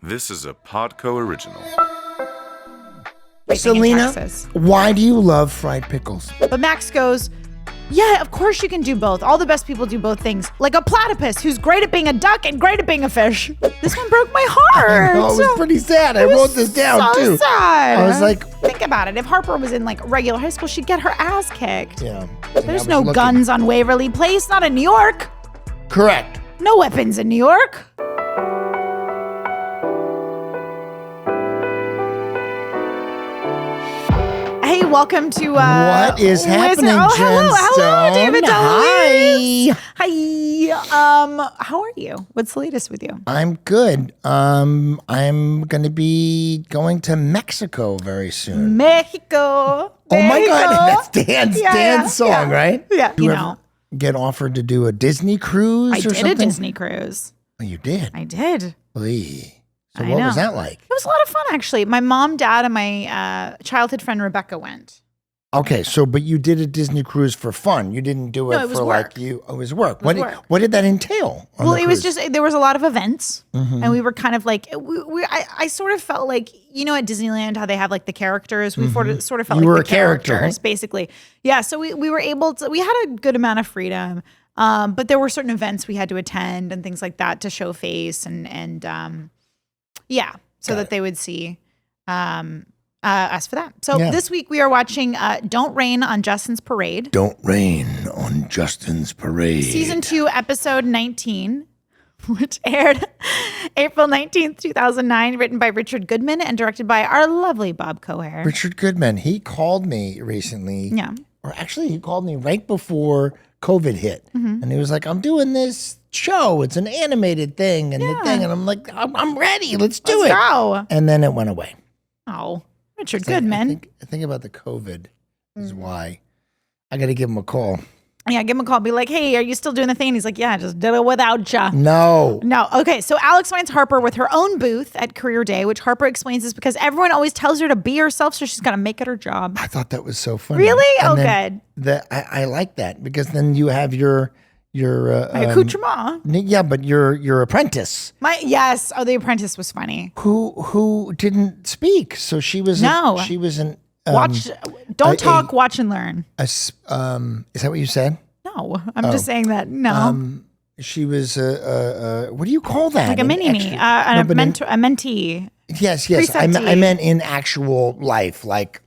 This is a Podco original. Selena, why do you love fried pickles? But Max goes, yeah, of course you can do both. All the best people do both things. Like a platypus who's great at being a duck and great at being a fish. This one broke my heart. I know, it was pretty sad. I wrote this down too. Sad. I was like, think about it. If Harper was in like regular high school, she'd get her ass kicked. Yeah. There's no guns on Waverly Place, not in New York. Correct. No weapons in New York. Hey, welcome to what is happening, hello, David Hi. Hi. How are you? What's the latest with you? I'm good. I'm going to be going to Mexico very soon. Mexico. Oh my God, that's Dan's song, right? Yeah, you ever get offered to do a Disney cruise I or something? did a Disney cruise. Oh, you did? I did. Oy. So what was that like? It was a lot of fun, actually. My mom, dad, and my childhood friend Rebecca went. Okay, so but you did a Disney cruise for fun. You didn't do it, it was for work. like you. It was work. What did that entail? Well, it was just there was a lot of events, and we were kind of like I sort of felt like, you know, at Disneyland how they have like the characters. We sort of felt You like were the a character, characters, basically. Yeah, so we were able to. We had a good amount of freedom, but there were certain events we had to attend and things like that to show face and so that they would see us for that. So this week we are watching Don't Rain on Justin's Parade. Don't Rain on Justin's Parade. Season 2, episode 19, which aired April 19th, 2009, written by Richard Goodman and directed by our lovely Bob Coher. Richard Goodman, he called me recently. Yeah. Or actually, he called me right before COVID hit. And he was like, I'm doing this show. It's an animated thing and the thing. And I'm like, I'm ready. Let's do it. Go. And then it went away. Oh, Richard Goodman. I think about the COVID is why. I got to give him a call. Yeah, give him a call. Be like, hey, are you still doing the thing? And he's like, yeah, just did it without ya. No. Okay, so Alex finds Harper with her own booth at Career Day, which Harper explains is because everyone always tells her to be herself, so she's got to make it her job. I thought that was so funny. Really? And good. I like that because then you have your accoutrement. Yeah, but your apprentice. The apprentice was funny. Who didn't speak, so she was an Don't talk, watch and learn. Is that what you said? No, I'm just saying that. No, she was what do you call that? Like a mini-me, a mentee. Yes. I meant in actual life, like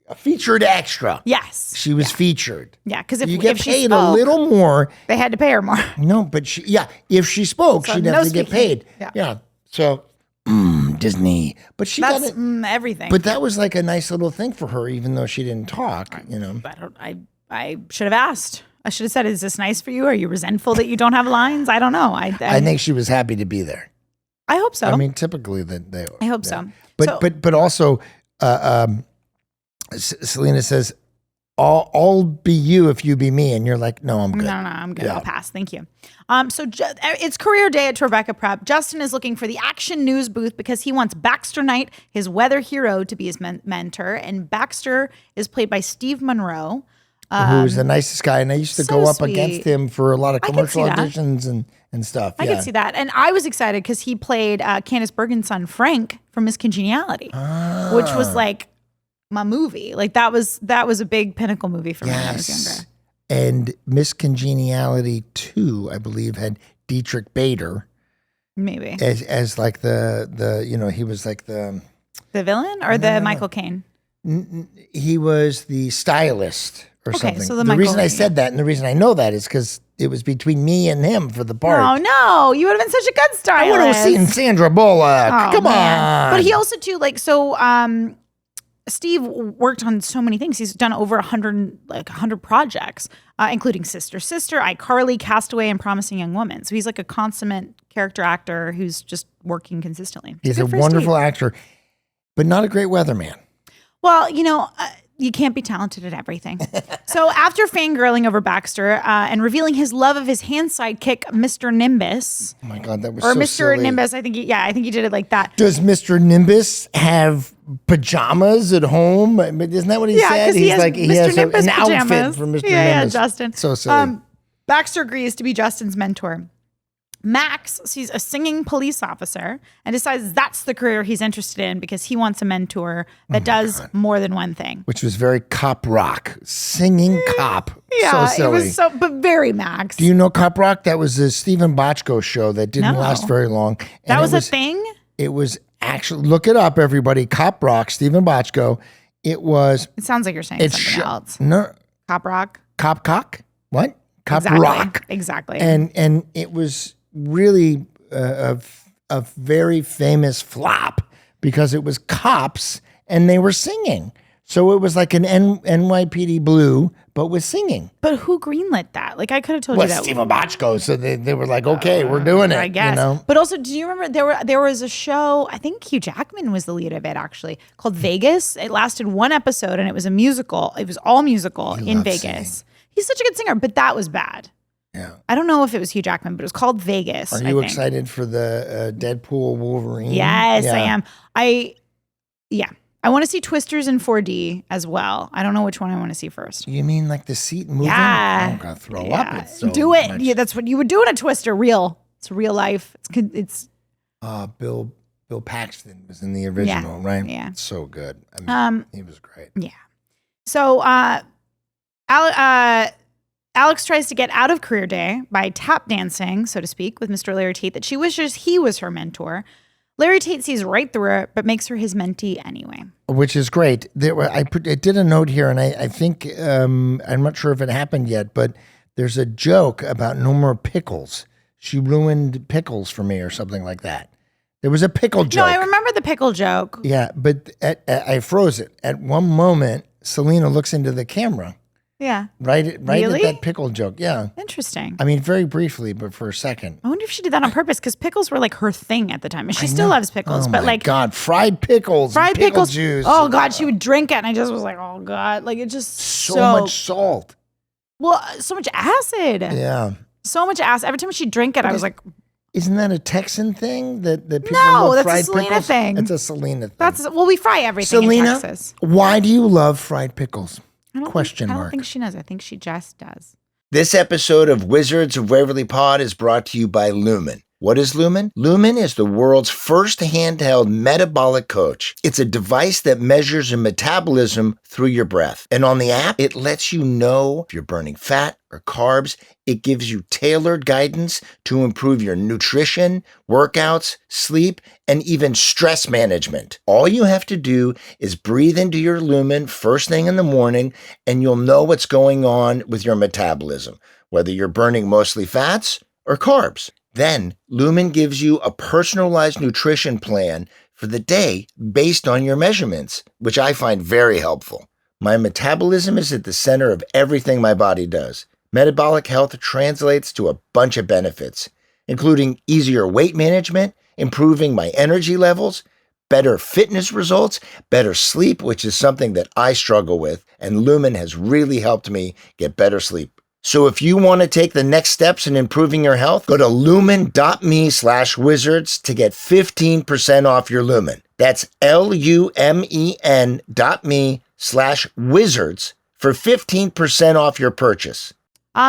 a featured extra. Yes, she was featured. Yeah, because you get if paid she spoke, a little more, they had to pay her more. No, but if she spoke, she'd have to get paid. Yeah. So. Disney, but she got it, everything. But that was like a nice little thing for her, even though she didn't talk. You know, I should have asked. I should have said, "Is this nice for you? Are you resentful that you don't have lines?" I don't know. I think she was happy to be there. I hope so. I mean, typically they. I hope so. But also, Selena says, I'll be you if you be me. And you're like, no, I'm good. No, I'm good. Yeah. I'll pass. Thank you. It's Career Day at Tribeca Prep. Justin is looking for the Action News booth because he wants Baxter Knight, his weather hero, to be his mentor. And Baxter is played by Steve Monroe. Who's the nicest guy. And I used to go up against him for a lot of commercial auditions and stuff. I could see that. And I was excited because he played Candice Bergen's son, Frank, from Miss Congeniality, which was like my movie. Like that was a big pinnacle movie for me when I was younger. And Miss Congeniality 2, I believe, had Dietrich Bader. Maybe. As like the he was like the villain or the Michael Caine? He was the stylist or something. So the reason I said that and the reason I know that is because it was between me and him for the part. Oh, no. You would have been such a good stylist. I would have seen Sandra Bullock. Come on. But he also, too, Steve worked on so many things. He's done over 100 projects, including Sister, iCarly, Castaway, and Promising Young Woman. So he's like a consummate character actor who's just working consistently. He's a wonderful actor, but not a great weatherman. Well, you can't be talented at everything. So after fangirling over Baxter and revealing his love of his hand sidekick, Mr. Nimbus. Oh my God, that was or so Mr. silly. Nimbus. I think he did it like that. Does Mr. Nimbus have pajamas at home? Isn't that what he said? He has an pajamas. outfit for Mr. Nimbus. Yeah, Justin. So silly. Baxter agrees to be Justin's mentor. Max sees a singing police officer and decides that's the career he's interested in because he wants a mentor that does more than one thing. Which was very cop rock. Singing cop. Yeah, so silly. it was but very Max. Do you know Cop Rock? That was a Stephen Bochco show that didn't last very long. And that was a thing? It was actually, look it up, everybody. Cop Rock, Stephen Bochco. It sounds like you're saying something else. No. Cop Rock? Cop Cock? What? Cop exactly. Rock. Exactly. And it was really a very famous flop because it was cops and they were singing. So it was like an NYPD Blue, but with singing. But who greenlit that? Like I could have told you that. Stephen Bochco. So they were like, okay, we're doing it. I guess. You know? But also, do you remember there was a show, I think Hugh Jackman was the lead of it actually, called Vegas. It lasted one episode and it was a musical. It was all musical in Vegas. Singing. He's such a good singer, but that was bad. Yeah. I don't know if it was Hugh Jackman, but it was called Vegas. Are you excited for the Deadpool Wolverine? Yes, I am. I want to see Twisters in 4D as well. I don't know which one I want to see first. You mean like the seat moving? Yeah. I'm going to throw up. It's so do it. much. Yeah, that's what you would do in a Twister. Real. It's real life. It's. Bill Paxton was in the original, right? Yeah. So good. I mean, he was great. Yeah. So, Alex tries to get out of career day by tap dancing, so to speak, with Mr. Larry Tate that she wishes he was her mentor. Larry Tate sees right through her, but makes her his mentee anyway. Which is great. I did a note here, and I think, I'm not sure if it happened yet, but there's a joke about no more pickles. She ruined pickles for me or something like that. There was a pickle joke. No, I remember the pickle joke. Yeah, but I froze it. At one moment, Selena looks into the camera. Yeah. Right really? at that pickle joke. Yeah. Interesting. I mean, very briefly, but for a second. I wonder if she did that on purpose because pickles were like her thing at the time. And she still loves pickles. Oh but my God, fried pickles. Fried pickles. Juice. Oh God, she would drink it and I just was like, oh God. Like it just so much salt. Well, so much acid. Yeah. So much acid. Every time she'd drink it, I was like, isn't that a Texan thing that people no, love that's fried a Selena pickles? thing. It's a Selena thing. We fry everything Selena, in Texas. Why do you love fried pickles? I don't think she knows. I think she just does. This episode of Wizards of Waverly Pod is brought to you by Lumen. What is Lumen? Lumen is the world's first handheld metabolic coach. It's a device that measures your metabolism through your breath. And on the app, it lets you know if you're burning fat or carbs. It gives you tailored guidance to improve your nutrition, workouts, sleep, and even stress management. All you have to do is breathe into your Lumen first thing in the morning, and you'll know what's going on with your metabolism, whether you're burning mostly fats or carbs. Then, Lumen gives you a personalized nutrition plan for the day based on your measurements, which I find very helpful. My metabolism is at the center of everything my body does. Metabolic health translates to a bunch of benefits, including easier weight management, improving my energy levels, better fitness results, better sleep, which is something that I struggle with, and Lumen has really helped me get better sleep. So if you want to take the next steps in improving your health, go to lumen.me/wizards to get 15% off your Lumen. That's lumen.me/wizards for 15% off your purchase.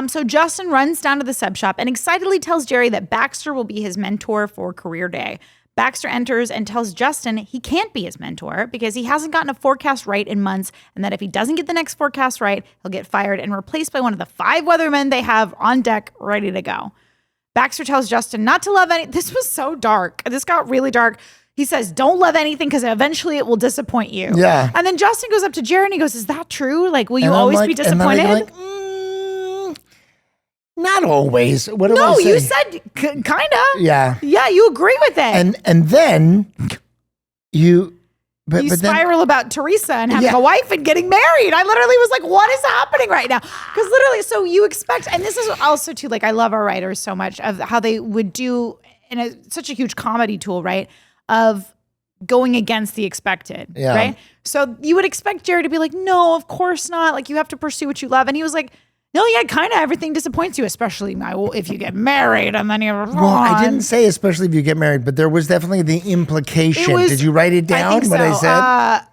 So Justin runs down to the sub shop and excitedly tells Jerry that Baxter will be his mentor for career day. Baxter enters and tells Justin he can't be his mentor because he hasn't gotten a forecast right in months, and that if he doesn't get the next forecast right, he'll get fired and replaced by one of the 5 weathermen they have on deck ready to go. Baxter tells Justin not to love any. This was so dark. This got really dark. He says, don't love anything because eventually it will disappoint you. Yeah. And then Justin goes up to Jerry and he goes, is that true? Like, will you always be disappointed? Not always. What do I No, say? you said kind of. Yeah. Yeah, you agree with it. And then you spiral about Teresa and having a wife and getting married. I literally was like, what is happening right now? Because literally, so you expect, and this is also too, like, I love our writers so much of how they would do, such a huge comedy tool, right? Of going against the expected, right? So you would expect Jerry to be like, no, of course not. Like, you have to pursue what you love. And he was like, no, yeah, kind of everything disappoints you, especially if you get married and then you're Well, I didn't say especially if you get married, but there was definitely the implication. Did you write it down? I think what so. I said?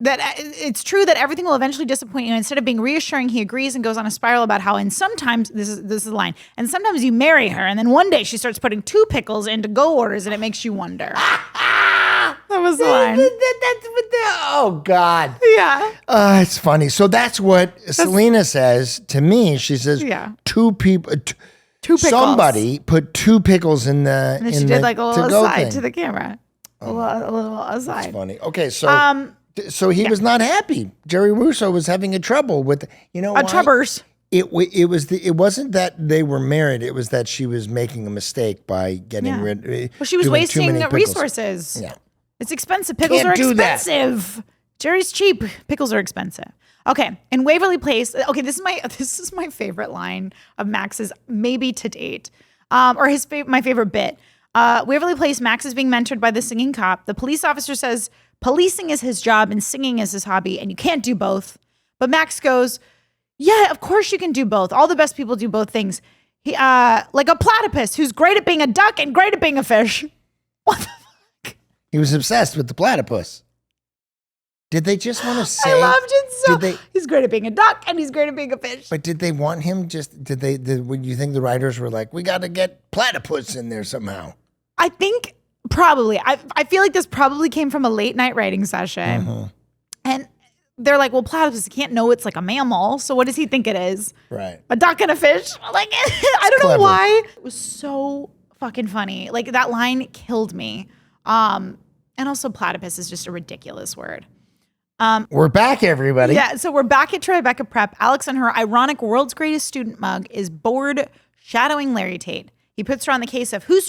it's true that everything will eventually disappoint you. Instead of being reassuring, he agrees and goes on a spiral about how, and sometimes, this is the line, and sometimes you marry her, and then one day she starts putting 2 pickles into go orders, and it makes you wonder. That was the line. Oh, God. Yeah. It's funny. So that's what Selena says to me. She says, Yeah. 2 people, 2 pickles. somebody put 2 pickles in the And then she did like a little to-go aside thing. to the camera. A little aside. That's funny. Okay, so he was not happy. Jerry Russo was having a trouble with, why? Troubles. It wasn't that they were married. It was that she was making a mistake by getting rid. Well, she was doing too wasting many pickles. resources. Yeah. It's expensive. Pickles Can't are do that. expensive. Jerry's cheap. Pickles are expensive. Okay, in Waverly Place. Okay, this is my favorite line of Max's, maybe to date, or my favorite bit. Waverly Place. Max is being mentored by the singing cop. The police officer says policing is his job and singing is his hobby, and you can't do both. But Max goes, "Yeah, of course you can do both. All the best people do both things. He, like a platypus who's great at being a duck and great at being a fish." What the fuck? He was obsessed with the platypus. Did they just want to say? I loved it so. Did they, He's great at being a duck and he's great at being a fish. but did they want him just? Would you think the writers were like, we got to get platypus in there somehow? I think probably. I feel like this probably came from a late night writing session. And they're like, well, platypus, you can't know it's like a mammal. So what does he think it is? Right. A duck and a fish? Like, I don't clever. know why. It was so fucking funny. Like, that line killed me. And also platypus is just a ridiculous word. We're back, everybody. Yeah, so we're back at Tribeca Prep. Alex and her ironic world's greatest student mug is bored shadowing Larry Tate. He puts her on the case of who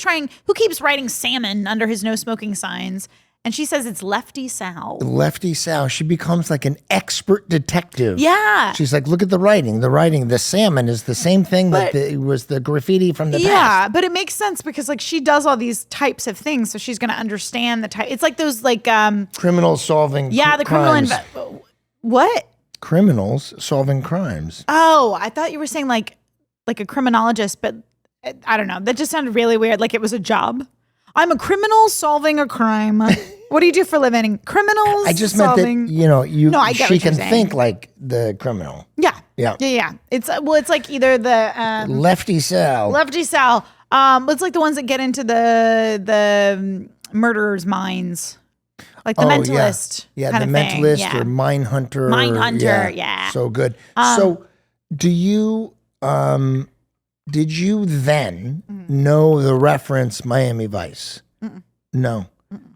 keeps writing salmon under his no smoking signs. And she says it's Lefty Sal. Lefty Sal. She becomes like an expert detective. Yeah. She's like, look at the writing. The writing, the salmon is the same thing that was the graffiti from the past. Yeah, but it makes sense because like she does all these types of things, so she's going to understand the type. It's like those like criminals solving the crimes. What? Criminals solving crimes. Oh, I thought you were saying like a criminologist, but I don't know. That just sounded really weird. Like it was a job. I'm a criminal solving a crime. What do you do for a living? Criminals. I just solving... meant that No, I get she what you're can saying. think like the criminal. Yeah. It's it's like either the Lefty Sal. Lefty Sal. It's like the ones that get into the murderer's minds, like the mentalist. Yeah, kind the of thing. mentalist Yeah. or mind hunter. Yeah. So good. So do you did you then know the reference Miami Vice? No.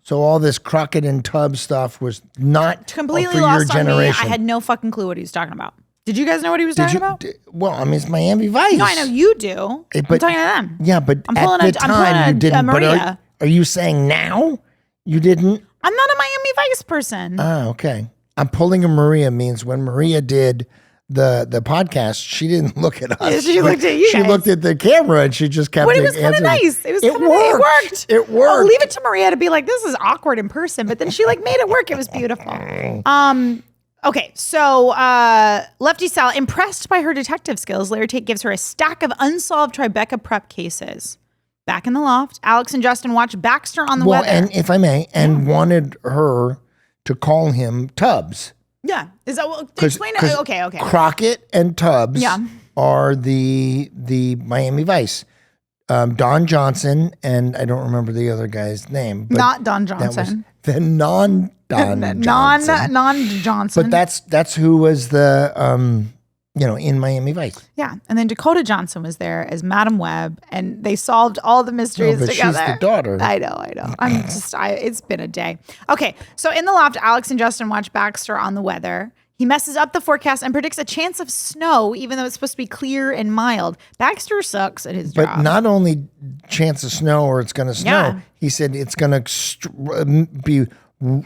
So all this Crockett and Tubbs stuff was not Completely for lost your on me. generation. I had no fucking clue what he was talking about. Did you guys know what he was talking about? Well, I mean, it's Miami Vice. No, I know you do. I'm but- talking to them. Yeah, but I'm at pulling the a- I'm time pulling you a- didn't. But Maria. are you saying now you didn't? I'm not a Miami Vice person. Okay. I'm pulling a Maria means when Maria did the podcast, she didn't look at us. Yeah, she looked at you She guys. looked at the camera and she just kept But it was kind of answering. nice. It was It kind of worked. It worked. It worked. I'll leave it to Maria to be like, this is awkward in person, but then she like made it work. It was beautiful. Okay, so Lefty Sal, impressed by her detective skills, Larry Tate gives her a stack of unsolved Tribeca Prep cases. Back in the loft, Alex and Justin watch Baxter on the weather. And if I may, and wanted her to call him Tubbs. Yeah, is that explain it? Okay. Crockett and Tubbs Yeah. are the Miami Vice. Don Johnson and I don't remember the other guy's name. But Not Don that was Johnson. the non-Don Johnson. Non-Johnson. But that's who was the in Miami Vice. Yeah, and then Dakota Johnson was there as Madam Webb, and they solved all the mysteries but together. she's the daughter. I know. It's been a day. Okay, so in the loft, Alex and Justin watch Baxter on the weather. He messes up the forecast and predicts a chance of snow, even though it's supposed to be clear and mild. Baxter sucks at his But job. not only chance of snow or it's going to snow, Yeah. he said it's going to be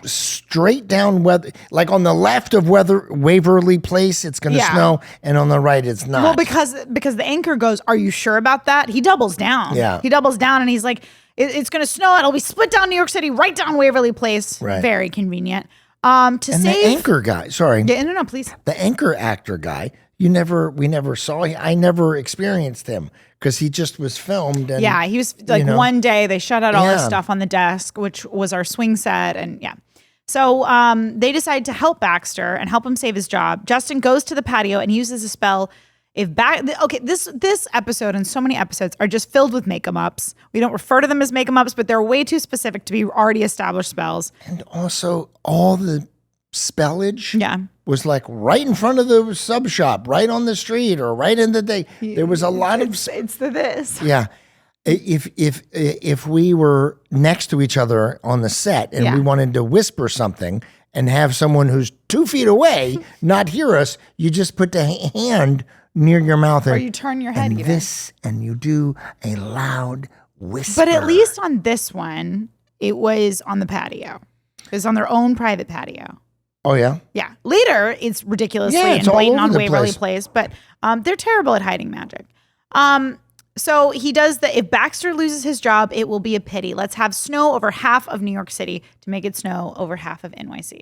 straight down weather, like on the left of Waverly Place, it's going to Yeah. snow, and on the right, it's not. Well, because the anchor goes, "Are you sure about that?" He doubles down. Yeah. He doubles down, and he's like, "It's going to snow. It'll be split down New York City, right down Waverly Place." Right. Very convenient. To and save the anchor guy, sorry, Yeah, no, please. the anchor actor guy, we never saw. I never experienced him because he just was filmed. And, Yeah, he was like one day they shut out all his Yeah. stuff on the desk, which was our swing set, and yeah. So they decide to help Baxter and help him save his job. Justin goes to the patio and uses a spell. This episode and so many episodes are just filled with make-em-ups. We don't refer to them as make-em-ups, but they're way too specific to be already established spells. And also all the spellage Yeah. was like right in front of the sub shop, right on the street or right in the day. There was a lot of It's the this. yeah. If we were next to each other on the set and we wanted to whisper something and have someone who's 2 feet away not hear us, you just put the hand near your mouth Or you turn your head and even. and you do a loud whisper. But at least on this one, it was on the patio. It was on their own private patio. Oh yeah. Yeah. Later, it's ridiculously Yeah, it's and all blatant over on the Waverly place. Place, but they're terrible at hiding magic. So he does that. If Baxter loses his job, it will be a pity. Let's have snow over half of New York City to make it snow over half of NYC.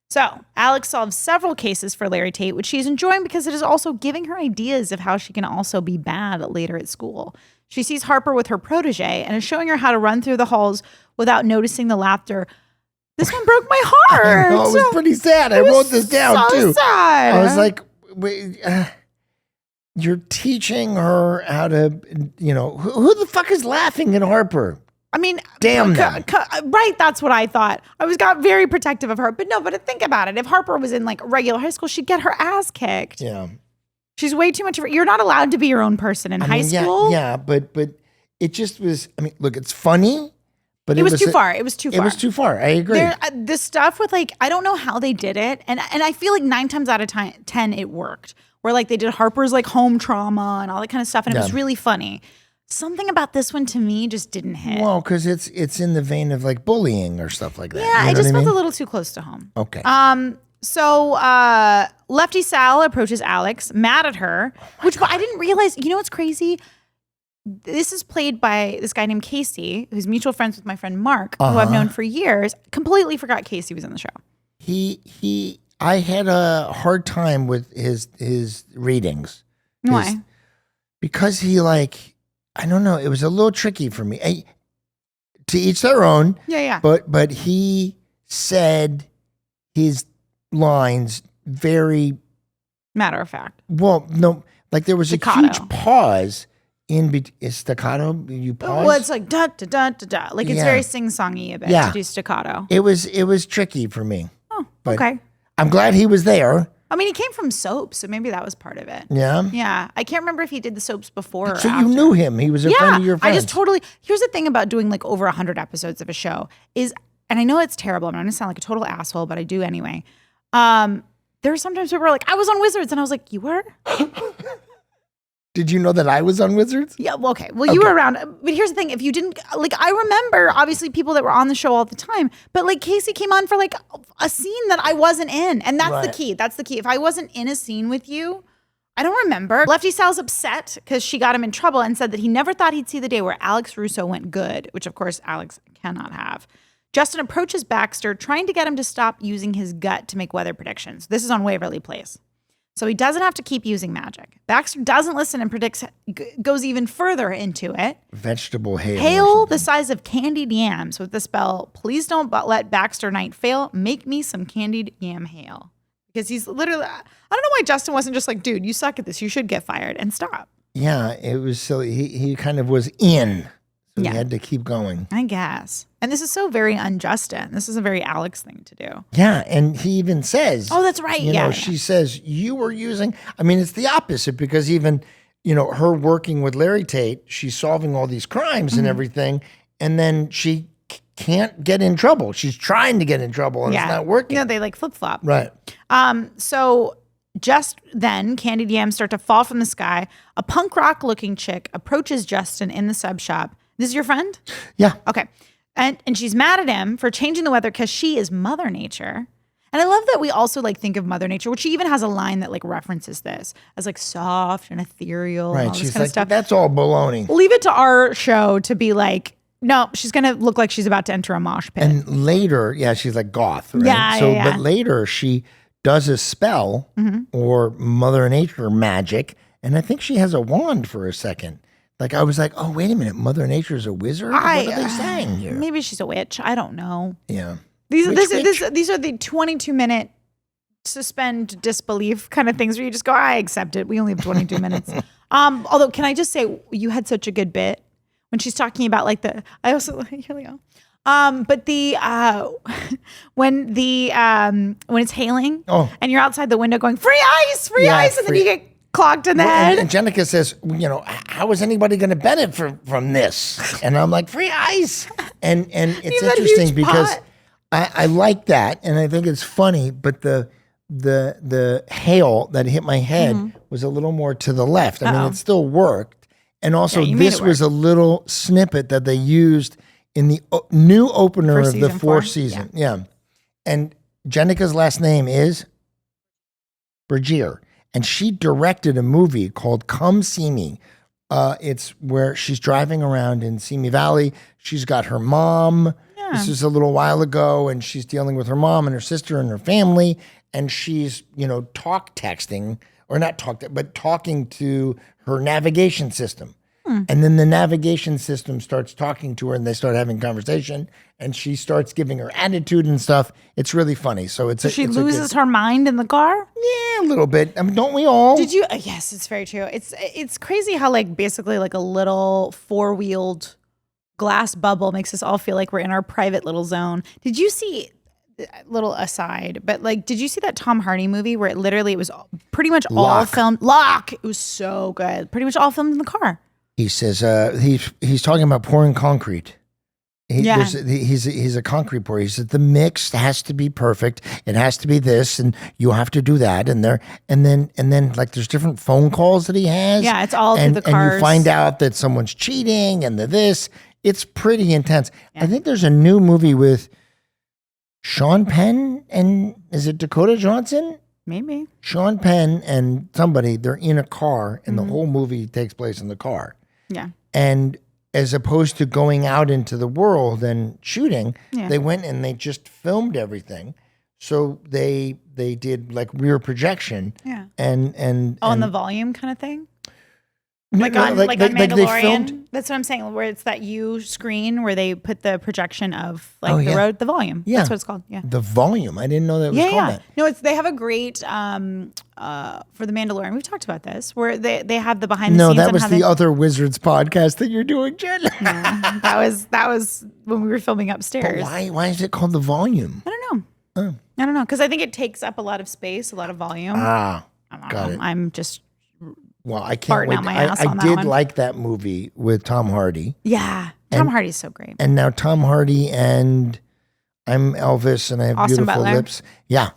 So Alex solves several cases for Larry Tate, which she's enjoying because it is also giving her ideas of how she can also be bad later at school. She sees Harper with her protege and is showing her how to run through the halls without noticing the laughter. This one broke my heart. No, it was pretty sad. I wrote this down so too. Sad. I was like, wait, you're teaching her how to, who the fuck is laughing at Harper? I mean, Damn them. Right, that's what I thought. Got very protective of her. But no, but think about it. If Harper was in like regular high school, she'd get her ass kicked. Yeah. She's way too much of you're not allowed to be your own person in high school. Yeah, but it just was, look, it's funny, but It was too far. It was too far. It was too far. I agree. The stuff with like, I don't know how they did it. And I feel like 9 times out of 10, it worked. Where like they did Harper's like home trauma and all that kind of stuff. And it was really funny. Something about this one to me just didn't hit. Well, because it's in the vein of like bullying or stuff like that. Yeah, You know it just what I felt mean? a little too close to home. Okay. So Lefty Sal approaches Alex, mad at her, which I didn't realize. You know what's crazy? This is played by this guy named Casey, who's mutual friends with my friend Mark, who I've known for years. Completely forgot Casey was in the show. I had a hard time with his readings. Why? Because he I don't know, it was a little tricky for me. To each their own. Yeah. But he said his lines very Matter of fact. well. No, like there was Staccato. a huge pause in is staccato. You pause. Well, it's like da da da da da. Like it's Yeah. very sing-songy a bit Yeah. to do staccato. It was tricky for me. Oh, But- okay. I'm glad he was there. I mean, he came from soaps, so maybe that was part of it. Yeah. Yeah. I can't remember if he did the soaps before or So after. you knew him. He was a friend of your friends. I just totally. Here's the thing about doing like over 100 episodes of a show is, and I know it's terrible. I'm going to sound like a total asshole, but I do anyway. There are sometimes people are like, I was on Wizards, and I was like, you were? Did you know that I was on Wizards? Yeah. Well, okay. Well, you were around, but here's the thing: if you didn't, like, I remember obviously people that were on the show all the time, but like Casey came on for like a scene that I wasn't in, and that's the Right. key. That's the key. If I wasn't in a scene with you. I don't remember. Lefty Sal's upset because she got him in trouble and said that he never thought he'd see the day where Alex Russo went good, which of course Alex cannot have. Justin approaches Baxter, trying to get him to stop using his gut to make weather predictions. This is on Waverly Place. So he doesn't have to keep using magic. Baxter doesn't listen and goes even further into it. Vegetable hail. or Hail something. the size of candied yams with the spell, please don't let Baxter Knight fail. Make me some candied yam hail. Because he's literally, I don't know why Justin wasn't just like, dude, you suck at this. You should get fired and stop. Yeah, it was silly. He kind of was in, so Yeah. he had to keep going. I guess. And this is so very un-Justin. This is a very Alex thing to do. Yeah, and he even says, Oh, that's right. you Yeah. know, she says, you were using, I mean, it's the opposite because even, her working with Larry Tate, she's solving all these crimes Mm-hmm. and everything, and then she can't get in trouble. She's trying to get in trouble and it's not working. Yeah, they like flip-flop. Right. So just then, candied yams start to fall from the sky. A punk rock looking chick approaches Justin in the sub shop. This is your friend? Yeah. Okay. And she's mad at him for changing the weather because she is Mother Nature. And I love that we also like think of Mother Nature, which she even has a line that like references this as like soft and ethereal and Right. all this She's kind of like, stuff. that's all baloney. Leave it to our show to be like, no, she's going to look like she's about to enter a mosh pit. And later, yeah, she's like goth, right? Yeah, So, yeah. but later she does a spell Mm-hmm. or Mother Nature magic, and I think she has a wand for a second. Like I was like, oh, wait a minute, Mother Nature's a wizard? What are they saying here? Maybe she's a witch. I don't know. Yeah. These are the 22-minute suspend disbelief kind of things where you just go, I accept it. We only have 22 minutes. Although, can I just say, you had such a good bit when she's talking about like here we go. But the when it's hailing and you're outside the window going, free ice, and then you get clogged in the head. And Jenica says, how is anybody going to benefit from this? And I'm like, free ice. And it's interesting because I like that, and I think it's funny, but the hail that hit my head was a little more to the left. I mean, it still worked. And also, this was a little snippet that they used in the new opener of the fourth season. Yeah. And Jenica's last name is Bergier. And she directed a movie called Come See Me. It's where she's driving around in Simi Valley. She's got her mom. Yeah. This is a little while ago, and she's dealing with her mom and her sister and her family. And she's, talking to her navigation system. And then the navigation system starts talking to her, and they start having conversation, and she starts giving her attitude and stuff. It's really funny. So she loses her mind in the car? Yeah, a little bit. I mean, don't we all? Did you? Yes, it's very true. It's crazy how basically a little four-wheeled glass bubble makes us all feel like we're in our private little zone. Did you see? Little aside, but did you see that Tom Hardy movie where it was pretty much all filmed? Lock. It was so good. Pretty much all filmed in the car. He says he's talking about pouring concrete. He's a concrete pourer. He said the mix has to be perfect. It has to be this, and you have to do that. And then there's different phone calls that he has. Yeah, it's all through the cars. And you find out that someone's cheating and this. It's pretty intense. Yeah. I think there's a new movie with Sean Penn and is it Dakota Johnson? Maybe. Sean Penn and somebody, they're in a car, and the whole movie takes place in the car. Yeah. And as opposed to going out into the world and shooting, they went and they just filmed everything. So they did rear projection. Yeah. And the volume kind of thing? On Mandalorian. That's what I'm saying, where it's that U screen where they put the projection of the road, the volume. Yeah. That's what it's called. Yeah. The volume. I didn't know that was called that. No, they have a great for the Mandalorian. We've talked about this, where they have the behind the scenes. No, that was the other Wizards podcast that you're doing, Jen. Yeah, that was when we were filming upstairs. But why is it called the volume? I don't know. I don't know, because I think it takes up a lot of space, a lot of volume. Got it. I'm just. Well, I can't wait. I did like that movie with Tom Hardy. Yeah. Tom Hardy's so great. And now Tom Hardy and I'm Elvis and I have Austin beautiful Butler. lips. Yeah.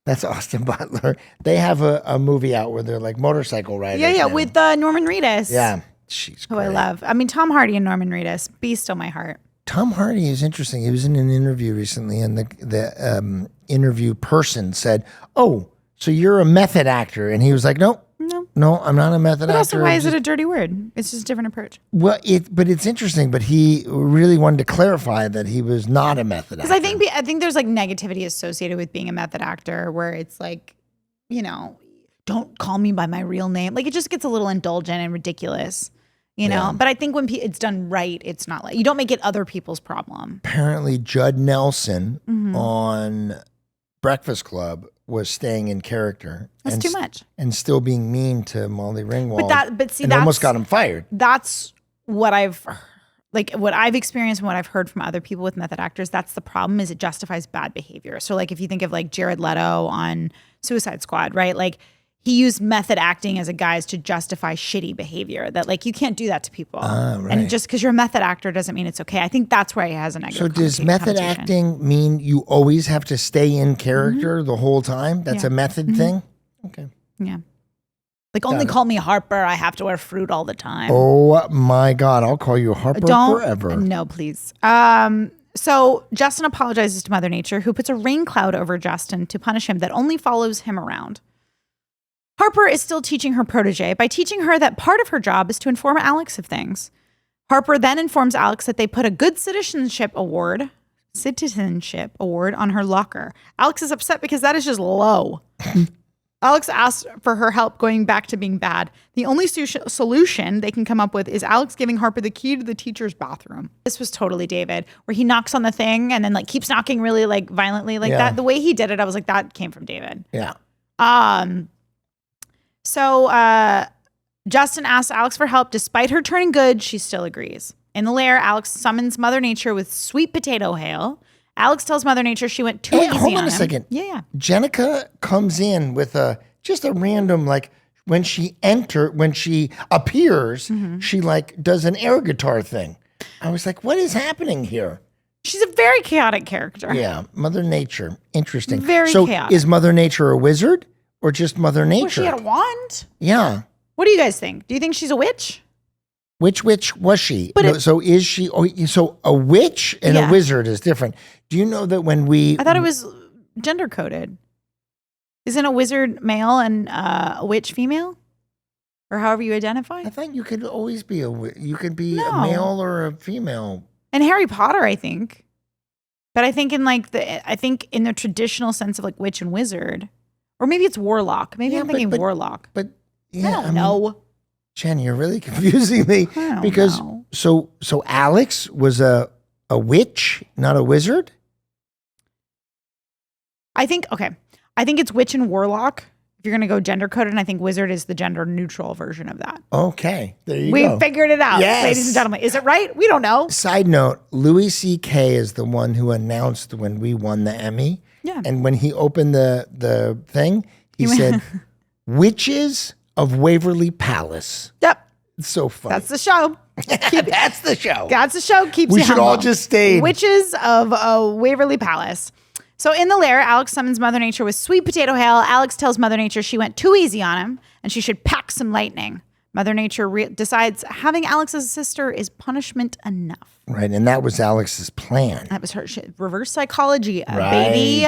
That's Austin Butler. They have a movie out where they're motorcycle riders. Yeah, now. With Norman Reedus. Yeah. She's great. Who I love. I mean, Tom Hardy and Norman Reedus, beast on my heart. Tom Hardy is interesting. He was in an interview recently, and the interview person said, "Oh, so you're a method actor?" And he was like, No, I'm not a method actor. But also, why is it a dirty word? It's just a different approach. Well, it's interesting, but he really wanted to clarify that he was not a method actor. Because I think there's negativity associated with being a method actor, where it's don't call me by my real name. It just gets a little indulgent and ridiculous, know. But I think when it's done right, it's not you don't make it other people's problem. Apparently, Judd Nelson on Breakfast Club was staying in character. That's too much. And still being mean to Molly Ringwald. But see, and almost got him fired. That's what I've experienced and what I've heard from other people with method actors. That's the problem, is it justifies bad behavior. So if you think of Jared Leto on Suicide Squad, right? He used method acting as a guise to justify shitty behavior, that you can't do that to people. Right. And just because you're a method actor doesn't mean it's okay. I think that's where he has a negative. So does method acting mean you always have to stay in character the whole time? That's a method thing? Okay. Yeah. Only call me Harper. I have to wear fruit all the time. Oh my God. I'll call you Harper forever. No, please. So Justin apologizes to Mother Nature, who puts a rain cloud over Justin to punish him that only follows him around. Harper is still teaching her protege by teaching her that part of her job is to inform Alex of things. Harper then informs Alex that they put a good citizenship award on her locker. Alex is upset because that is just low. Alex asks for her help going back to being bad. The only solution they can come up with is Alex giving Harper the key to the teacher's bathroom. This was totally David, where he knocks on the thing and then like keeps knocking really like violently like that. The way he did it, I was like, that came from David. Yeah. So Justin asks Alex for help. Despite her turning good, she still agrees. In the lair, Alex summons Mother Nature with sweet potato hail. Alex tells Mother Nature she went too easy hold on on a him. second. Yeah. Jenica comes in with just a random, like, when she appears, she like does an air guitar thing. I was like, what is happening here? She's a very chaotic character. Yeah, Mother Nature. Interesting. Very so chaotic. is Mother Nature a wizard or just Mother Nature? Well, she had a wand. Yeah. What do you guys think? Do you think she's a witch? Which witch was she? But so is she? So a witch and a wizard is different. Do you know that when I thought it was gender coded. Isn't a wizard male and a witch female? Or however you identify? I thought you could always be you could be No. a male or a female. And Harry Potter, I think. But I think in the traditional sense of like witch and wizard. Or maybe it's warlock. Maybe I'm thinking warlock. But yeah, I don't know. Jen, you're really confusing me I don't because know. so Alex was a witch, not a wizard? I think it's witch and warlock. If you're going to go gender coded, and I think wizard is the gender neutral version of that. Okay, there you We go. figured it out, Yes. ladies and gentlemen. Is it right? We don't know. Side note, Louis C.K. is the one who announced when we won the Emmy. Yeah. And when he opened the thing, he said, Witches of Waverly Palace. Yep. It's so funny. That's the show. That's the show. That's the show. Keeps We you should all humble. just stay. Witches of Waverly Palace. So in the lair, Alex summons Mother Nature with sweet potato hail. Alex tells Mother Nature she went too easy on him and she should pack some lightning. Mother Nature decides having Alex as a sister is punishment enough. Right, and that was Alex's plan. That was her reverse psychology, baby.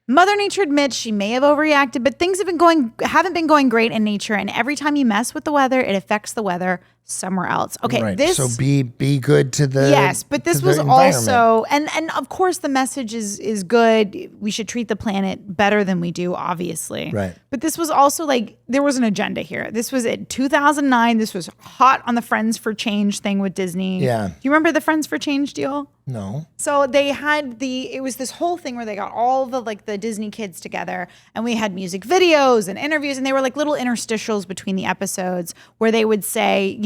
Mother Nature admits she may have overreacted, but things haven't been going great in nature, and every time you mess with the weather, it affects the weather somewhere else. Okay, Right. this So be good to the yes, but this to the was environment. also and of course the message is good. We should treat the planet better than we do, obviously. Right. But this was also like there was an agenda here. This was in 2009. This was hot on the Friends for Change thing with Disney. Yeah. Do you remember the Friends for Change deal? No. So they had it was this whole thing where they got all the Disney kids together and we had music videos and interviews and they were like little interstitials between the episodes where they would say,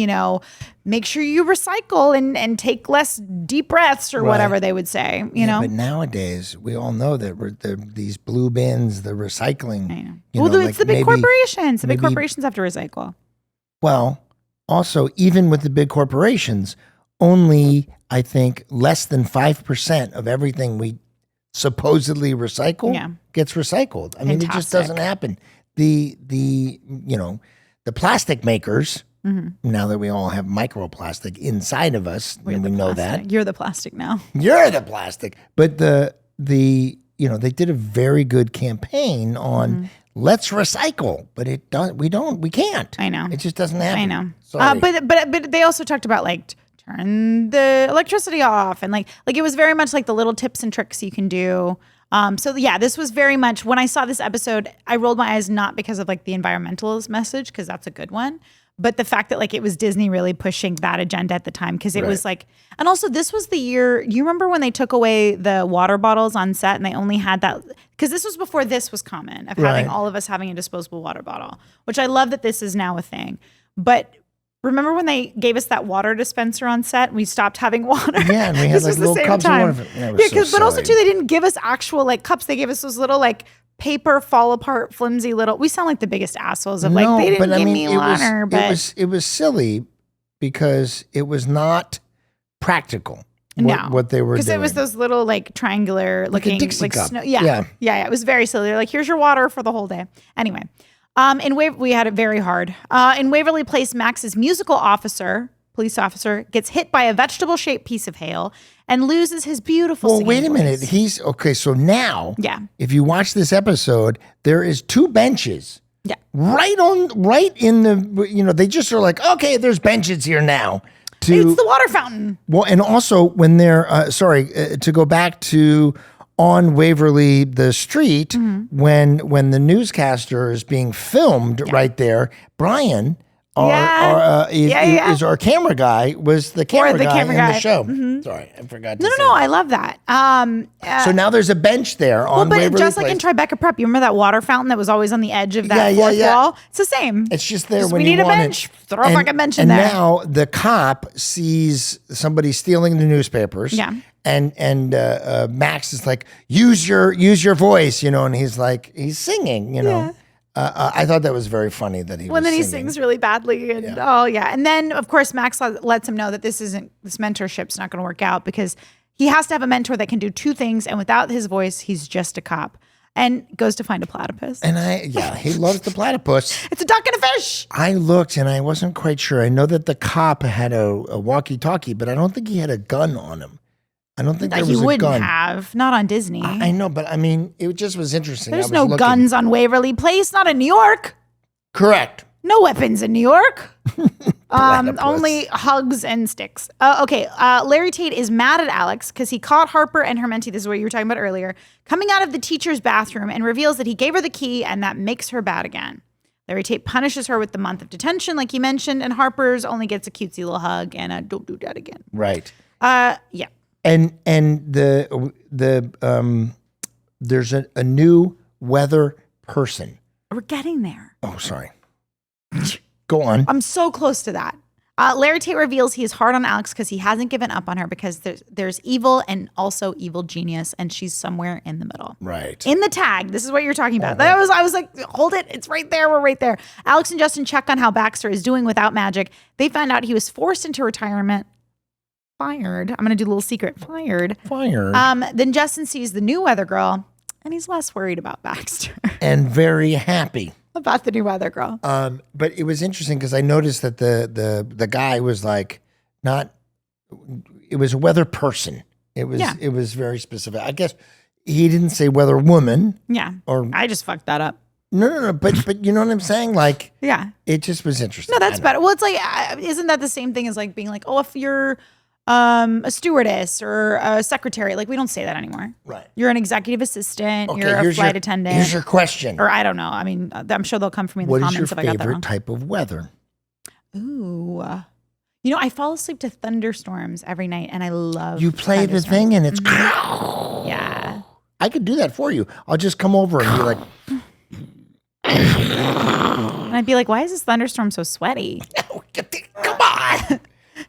make sure you recycle and take less deep breaths or whatever they would say, you know? But nowadays, we all know that these blue bins, the recycling. I know. you Well, know, it's like the big corporations. The big maybe- corporations have to recycle. Well, also, even with the big corporations, only, I think, less than 5% of everything we supposedly recycle gets recycled. I mean, it just Fantastic. doesn't happen. The plastic makers, now that we all have microplastic inside of us, We're and the we know plastic. that. You're the plastic now. You're the plastic. But they did a very good campaign on let's recycle, but we can't. I know. It just doesn't happen. I know. Sorry. But they also talked about like turn the electricity off and like it was very much like the little tips and tricks you can do. So yeah, this was very much when I saw this episode, I rolled my eyes not because of like the environmentalist message because that's a good one, but the fact that like it was Disney really pushing that agenda at the time because it was like, and also this was the year. You remember when they took away the water bottles on set and they only had that because this was before this was common of having all of us having a disposable water bottle, which I love that this is now a thing, but. Remember when they gave us that water dispenser on set and we stopped having water? Yeah, and we had This like was the little same cups time. of water. Yeah, it was so but also silly. too, they didn't give us actual like cups. They gave us those little like paper fall apart, flimsy little. We sound like the biggest assholes of like they didn't give me water, but it was silly because it was not practical. What they were doing. because it was those little like triangular looking Dixie like cup. snow. Yeah. Yeah. It was very silly. They're like, here's your water for the whole day. Anyway, we had it very hard. In Waverly Place, Max's police officer, gets hit by a vegetable-shaped piece of hail and loses his beautiful Well, singing wait a minute. voice. He's okay. So now, Yeah. if you watch this episode, there is 2 benches. Yeah. Right in the, they just are like, okay, there's benches here now. It's the water fountain. Well, and also when they're, to go back to on Waverly, the street, Mm-hmm. when the newscaster is being filmed right there, Brian, is our camera guy, was the camera guy in the show. Sorry, I forgot to say No, that. I love that. So now there's a bench there on but Waverly just Place. like in Tribeca Prep, you remember that water fountain that was always on the edge of that fourth wall? It's the same. It's just there Just when we you need a want bench. it. Throw a fucking bench in and there. now the cop sees somebody stealing the newspapers. Yeah. And Max is like, use your voice, and he's singing, I thought that was very funny that he was Then he singing. sings really badly, and and then of course Max lets him know that this mentorship's not going to work out because he has to have a mentor that can do two things, and without his voice, he's just a cop. And goes to find a platypus. And he loves the platypus. It's a duck and a fish. I looked and I wasn't quite sure. I know that the cop had a walkie-talkie, but I don't think he had a gun on him. I don't think there was a gun. He wouldn't have, not on Disney. I know, but I mean, it just was interesting. There's no guns on Waverly Place, not in New York. Correct. No weapons in New York. Platypus. Only hugs and sticks. Okay. Larry Tate is mad at Alex because he caught Harper and her mentee, this is what you were talking about earlier, coming out of the teacher's bathroom and reveals that he gave her the key and that makes her bad again. Larry Tate punishes her with the month of detention, like you mentioned, and Harper's only gets a cutesy little hug and a don't do that again. Right. Yeah. And there's a new weather person. We're getting there. Oh, sorry. Go on. I'm so close to that. Larry Tate reveals he is hard on Alex because he hasn't given up on her because there's evil and also evil genius, and she's somewhere in the middle. Right. In the tag, this is what you're talking about. I was like, hold it, it's right there. We're right there. Alex and Justin check on how Baxter is doing without magic. They find out he was forced into retirement. Fired. I'm gonna do a little secret. Fired. Then Justin sees the new weather girl, and he's less worried about Baxter. And very happy. About the new weather girl. But it was interesting because I noticed that the guy was like it was a weather person. It was very specific. I guess he didn't say weather woman. Yeah. Or I just fucked that up. No. But you know what I'm saying? Like, yeah. It just was interesting. No, that's better. Well, it's like, isn't that the same thing as like being like, oh, if you're a stewardess or a secretary, like we don't say that anymore. Right. You're an executive assistant. Okay, you're a flight attendant. Here's your question. Or I don't know. I mean, I'm sure they'll come for me in the What comments is if your I got that favorite wrong. type of weather? Ooh. I fall asleep to thunderstorms every night, and I love. You play the thunderstorms. thing, and it's. Yeah. I could do that for you. I'll just come over and be like. And I'd be like, why is this thunderstorm so sweaty? Come on.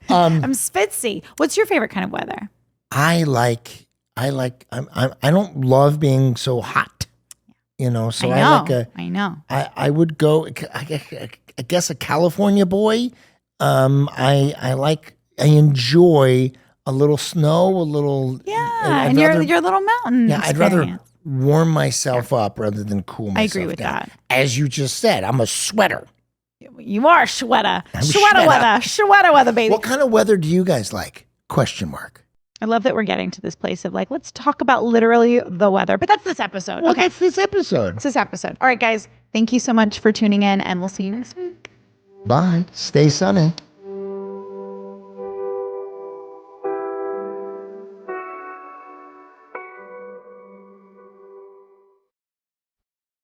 I'm spitzy. What's your favorite kind of weather? I don't love being so hot, so I know. I would go, I guess a California boy. I enjoy a little snow, a little. Yeah. And your little mountain. Yeah. I'd rather experience. warm myself up rather than cool myself I agree with down. that. As you just said, I'm a sweater. You are sweater. I'm Sweater weather, baby. What kind of weather do you guys like? Question mark. I love that we're getting to this place of like, let's talk about literally the weather. But that's this episode. Well, okay. that's this episode. It's this episode. All right, guys. Thank you so much for tuning in, and we'll see you next week. Bye. Stay sunny.